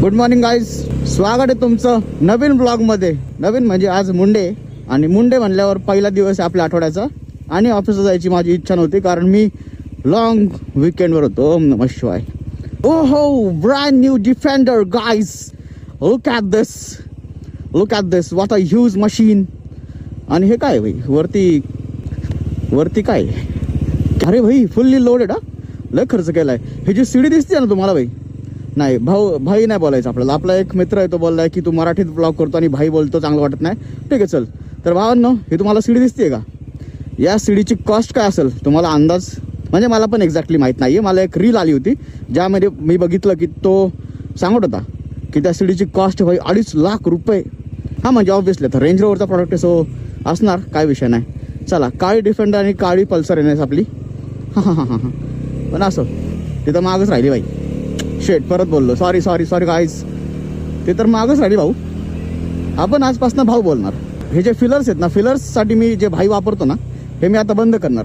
Good morning guys, स्वागत आहे तुमचं नवीन ब्लॉग मध्ये. नवीन म्हणजे आज मुंडे, आणि मुंडे म्हणल्यावर पहिला दिवस आहे आपल्या आठवड्याचा. आणि ऑफिसला जायची माझी इच्छा नव्हती कारण मी लॉंग वीकेंडवर होतो. ओम नमः शिवाय. ओहो, brand new defender guys, look at this, what a huge machine. आणि हे काय भाई, वरती काय, अरे भाई फुल्ली लोडेड. लय खर्च केलाय. ही जी सीडी दिसते ना तुम्हाला भाई, नाही भाई नाही बोलायचं आपल्याला. आपला एक मित्र आहे, तो बोललाय की तू मराठीत ब्लॉग करतो आणि भाई बोलतो, चांगलं वाटत नाही. ठीक आहे चल. तर भावांनो, ही तुम्हाला सीडी दिसते का? या सीडीची कॉस्ट काय असेल तुम्हाला अंदाज? म्हणजे मला पण एक्झॅक्टली माहीत नाही आहे. मला एक रील आली होती ज्यामध्ये मी बघितलं की तो सांगत होता की त्या सीडीची कॉस्ट भाई 2.5 लाख रुपये. हां म्हणजे ऑब्व्हियसली आता रेंज रोवरचा प्रॉडक्ट आहे, सो असणार, काय विषय नाही. चला, काळी डिफेंडर आणि काळी पल्सर येण्यास आपली. हां पण असं तिथं मागच राहिली भाई. शेट, परत बोललो, सॉरी गाईज. ते तर मागच राहिली भाऊ. आपण आजपासून भाऊ बोलणार. हे जे फिलर्स आहेत ना, फिलर्ससाठी मी जे भाई वापरतो ना, हे मी आता बंद करणार.